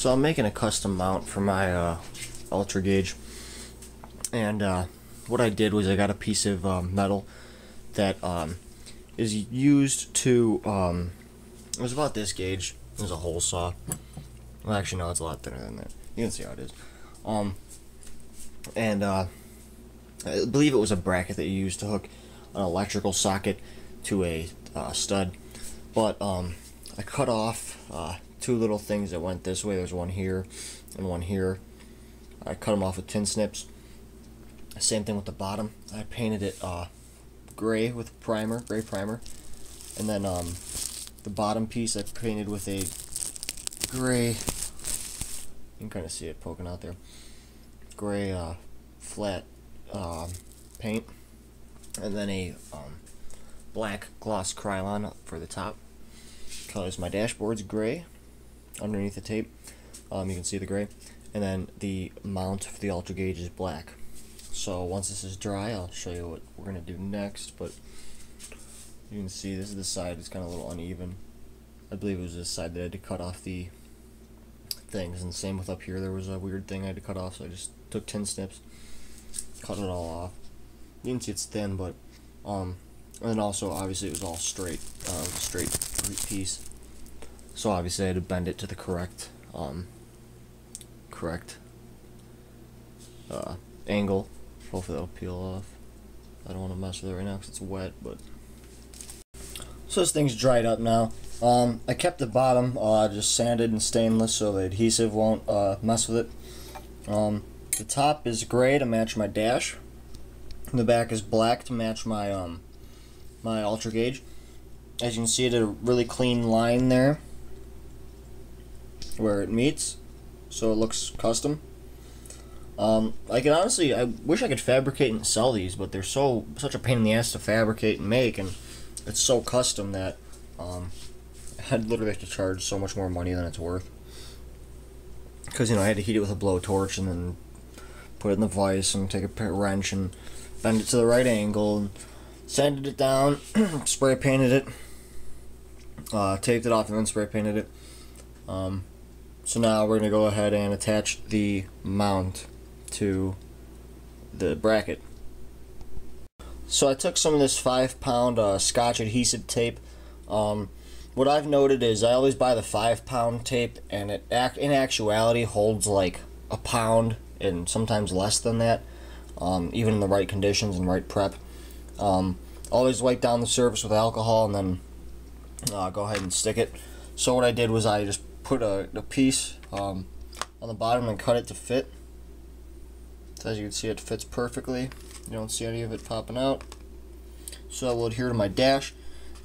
So I'm making a custom mount for my Ultragauge, and what I did was I got a piece of metal that is used to, it was about this gauge. It was a hole saw. Well, actually no, it's a lot thinner than that. You can see how it is. And I believe it was a bracket that you used to hook an electrical socket to a stud. But I cut off two little things that went this way. There's one here and one here. I cut them off with tin snips. Same thing with the bottom. I painted it gray with primer, gray primer, and then the bottom piece I painted with a gray. You can kind of see it poking out there. Gray flat paint, and then a black gloss Krylon for the top. Colors my dashboard's gray underneath the tape. You can see the gray, and then the mount for the Ultragauge is black. So once this is dry, I'll show you what we're gonna do next. But you can see this is the side. It's kind of a little uneven. I believe it was this side that I had to cut off the things, and same with up here. There was a weird thing I had to cut off, so I just took tin snips, cut it all off. You can see it's thin, but and then also obviously it was all straight, it was a straight piece. So obviously I had to bend it to the correct angle. Hopefully that'll peel off. I don't want to mess with it right now because it's wet, but so this thing's dried up now. I kept the bottom just sanded and stainless so the adhesive won't mess with it. The top is gray to match my dash. The back is black to match my my Ultragauge. As you can see, it had a really clean line there where it meets, so it looks custom. I can honestly, I wish I could fabricate and sell these, but they're such a pain in the ass to fabricate and make, and it's so custom that I'd literally have to charge so much more money than it's worth. Because, you know, I had to heat it with a blowtorch and then put it in the vise and take a wrench and bend it to the right angle and sanded it down, spray painted it, taped it off and then spray painted it. So now we're going to go ahead and attach the mount to the bracket. So I took some of this 5-pound Scotch adhesive tape. What I've noted is I always buy the 5-pound tape, and it in actuality holds like a pound and sometimes less than that, even in the right conditions and right prep. Always wipe down the surface with alcohol and then go ahead and stick it. So what I did was I just put a piece on the bottom and cut it to fit. So as you can see, it fits perfectly. You don't see any of it popping out. So it will adhere to my dash,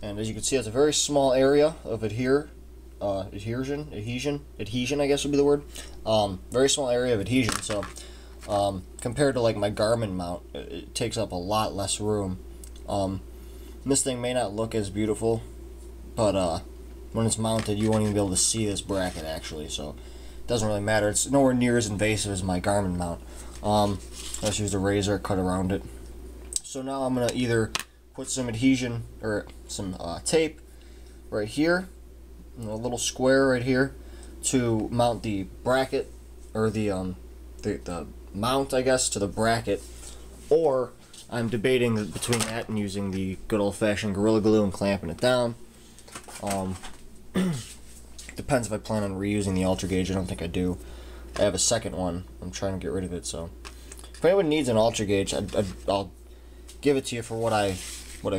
and as you can see, it's a very small area of adhesion, I guess would be the word. Very small area of adhesion. So compared to like my Garmin mount, it takes up a lot less room. This thing may not look as beautiful, but when it's mounted, you won't even be able to see this bracket actually, so it doesn't really matter. It's nowhere near as invasive as my Garmin mount. I just used a razor, cut around it. So now I'm gonna either put some adhesion or some tape right here, a little square right here, to mount the bracket, or the mount, I guess, to the bracket, or I'm debating between that and using the good old-fashioned Gorilla Glue and clamping it down. Depends if I plan on reusing the Ultragauge. I don't think I do. I have a second one. I'm trying to get rid of it, so if anyone needs an Ultragauge, I'll give it to you for what I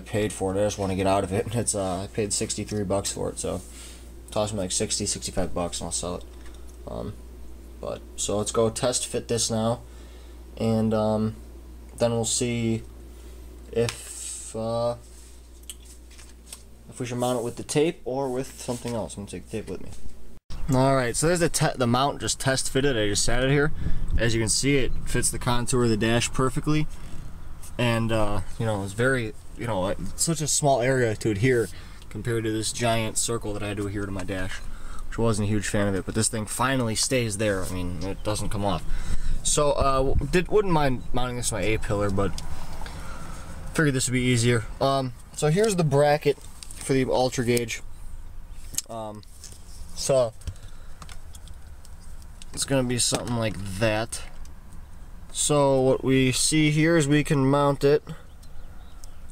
paid for it. I just want to get out of it. It's I paid $63 for it, so toss me like 60, 65 bucks and I'll sell it. But so let's go test fit this now, and then we'll see if we should mount it with the tape or with something else. I'm gonna take the tape with me. Alright, so there's the mount just test fitted. I just sat it here. As you can see, it fits the contour of the dash perfectly, and you know, it's very, you know, it's such a small area to adhere compared to this giant circle that I had to adhere to my dash, which I wasn't a huge fan of it. But this thing finally stays there. I mean, it doesn't come off. So wouldn't mind mounting this on my A-pillar, but figured this would be easier. So here's the bracket for the Ultragauge. So it's gonna be something like that. So what we see here is we can mount it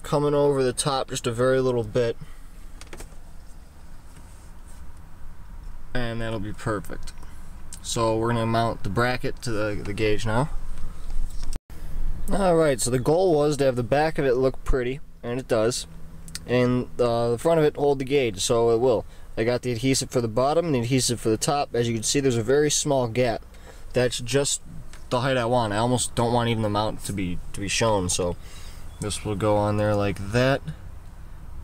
coming over the top just a very little bit, and that'll be perfect. So we're gonna mount the bracket to the gauge now. Alright, so the goal was to have the back of it look pretty, and it does, and the front of it hold the gauge, so it will. I got the adhesive for the bottom and the adhesive for the top. As you can see, there's a very small gap. That's just the height I want. I almost don't want even the mount to be shown, so this will go on there like that,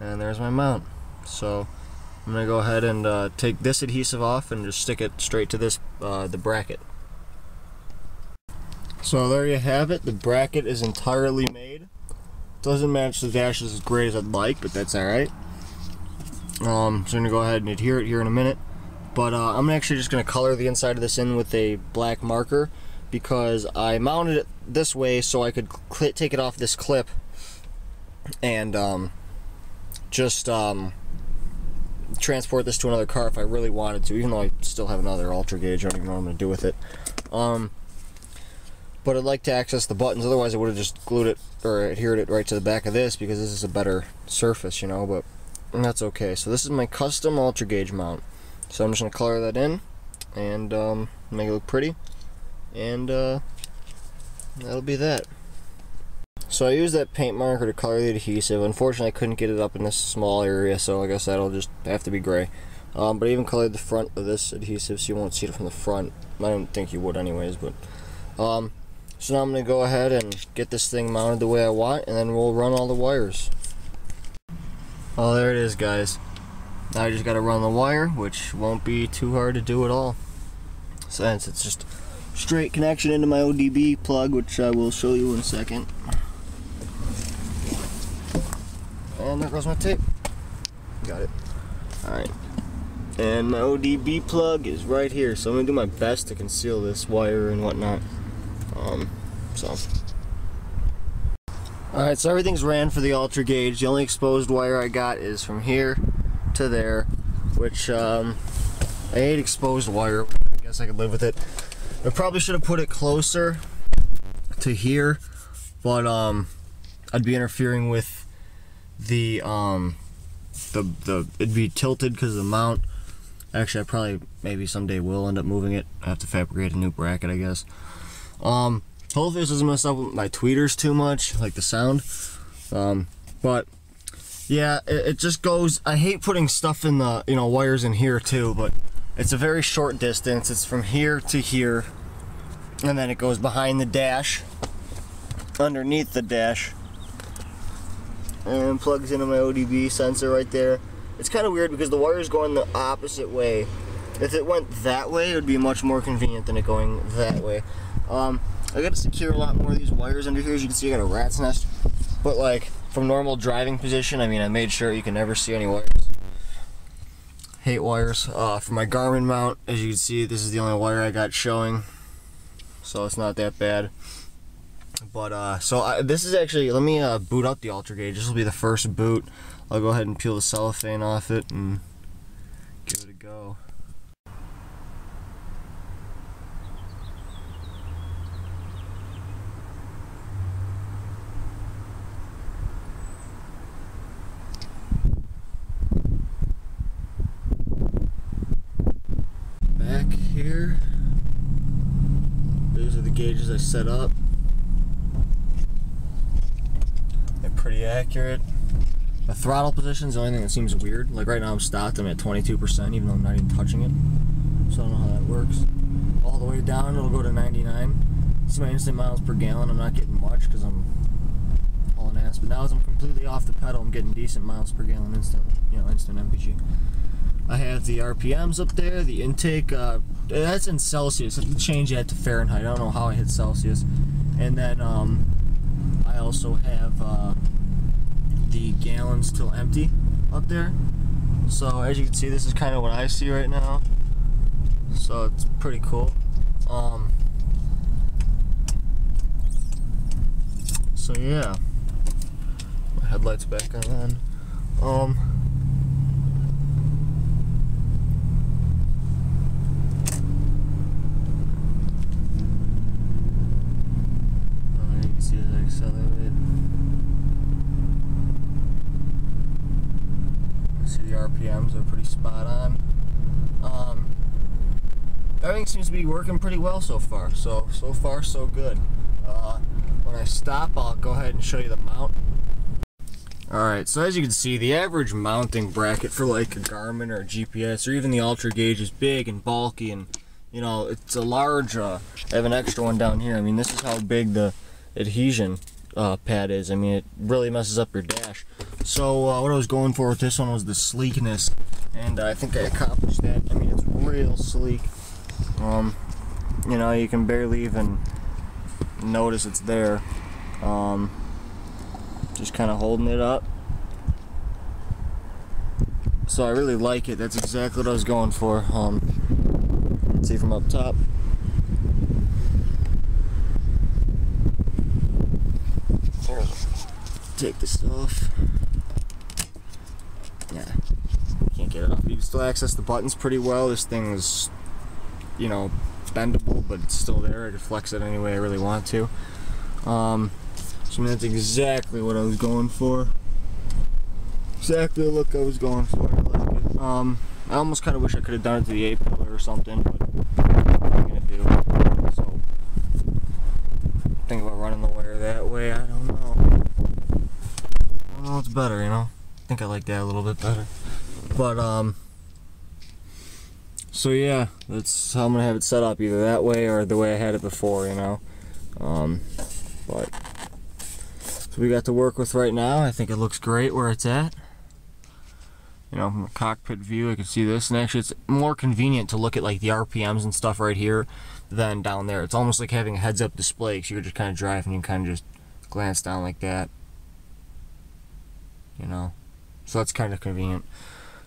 and there's my mount. So I'm gonna go ahead and take this adhesive off and just stick it straight to this the bracket. So there you have it. The bracket is entirely made. Doesn't match the dashes as great as I'd like, but that's alright. So I'm gonna go ahead and adhere it here in a minute, but I'm actually just gonna color the inside of this in with a black marker, because I mounted it this way so I could take it off this clip and just transport this to another car if I really wanted to, even though I still have another Ultragauge. I don't even know what I'm gonna do with it. But I'd like to access the buttons, otherwise I would have just glued it or adhered it right to the back of this, because this is a better surface, you know, but that's okay. So this is my custom Ultragauge mount. So I'm just going to color that in and make it look pretty, and that'll be that. So I used that paint marker to color the adhesive. Unfortunately, I couldn't get it up in this small area, so I guess that'll just have to be gray. But I even colored the front of this adhesive so you won't see it from the front. I don't think you would anyways, but so now I'm going to go ahead and get this thing mounted the way I want, and then we'll run all the wires. Oh, there it is, guys. Now I just got to run the wire, which won't be too hard to do at all, since it's just straight connection into my ODB plug, which I will show you in a second. And there goes my tape. Got it. Alright. And my ODB plug is right here, so I'm going to do my best to conceal this wire and whatnot. Alright, so everything's ran for the Ultragauge. The only exposed wire I got is from here to there, which I hate exposed wire. I guess I could live with it. I probably should have put it closer to here, but I'd be interfering with the it'd be tilted because of the mount. Actually, I probably maybe someday will end up moving it. I have to fabricate a new bracket, I guess. Hopefully this doesn't mess up with my tweeters too much, like the sound. But yeah, it just goes. I hate putting stuff in the, you know, wires in here too, but it's a very short distance. It's from here to here, and then it goes behind the dash, underneath the dash, and plugs into my ODB sensor right there. It's kind of weird because the wire's going the opposite way. If it went that way, it would be much more convenient than it going that way. I gotta secure a lot more of these wires under here. As you can see, I got a rat's nest. But like, from normal driving position, I mean, I made sure you can never see any wires. Hate wires. For my Garmin mount, as you can see, this is the only wire I got showing, so it's not that bad. But this is actually, let me boot up the Ultragauge. This will be the first boot. I'll go ahead and peel the cellophane off it and give it a go. Back here, these are the gauges I set up. They're pretty accurate. The throttle position is the only thing that seems weird. Like right now I'm stopped, I'm at 22%, even though I'm not even touching it. So I don't know how that works. All the way down, it'll go to 99. This is my instant miles per gallon. I'm not getting much because I'm hauling ass. But now as I'm completely off the pedal, I'm getting decent miles per gallon instant, you know, instant MPG. I have the RPMs up there, the intake, that's in Celsius. I have to change that to Fahrenheit. I don't know how I hit Celsius. And then I also have the gallons till empty up there. So as you can see, this is kind of what I see right now. So it's pretty cool. So yeah, my headlights back on. everything seems to be working pretty well so far. So far so good. When I stop, I'll go ahead and show you the mount. Alright, so as you can see, the average mounting bracket for like a Garmin or a GPS or even the Ultragauge is big and bulky, and you know, it's a large, I have an extra one down here. I mean, this is how big the adhesion pad is. I mean, it really messes up your dash. So what I was going for with this one was the sleekness, and I think I accomplished that. I mean, it's real sleek. You know, you can barely even notice it's there. Just kind of holding it up. So I really like it. That's exactly what I was going for. Let's see from up top. Take this off. Yeah, can't get it off. You can still access the buttons pretty well. This thing is, you know, bendable, but it's still there. I can flex it any way I really want to. So I mean, that's exactly what I was going for. Exactly the look I was going for. I like it. I almost kind of wish I could have done it to the A-pillar or something, but what am I gonna do? So, think about running the wire that way. I don't know. I don't know what's better, you know. I think I like that a little bit better. But so yeah, that's how I'm gonna have it set up, either that way or the way I had it before, you know. But so we got to work with right now. I think it looks great where it's at. You know, from a cockpit view, I can see this, and actually it's more convenient to look at like the RPMs and stuff right here than down there. It's almost like having a heads-up display, because you're just kind of driving, you can kind of just glance down like that. You know, so that's kind of convenient.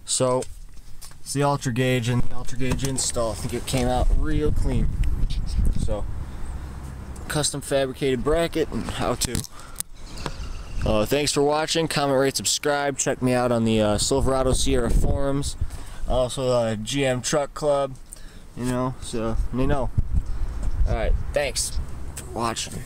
So it's the Ultragauge and the Ultragauge install. I think it came out real clean. So custom fabricated bracket and how to. Thanks for watching. Comment, rate, subscribe. Check me out on the Silverado Sierra forums. Also GM Truck Club. You know, so you know. Alright, thanks for watching.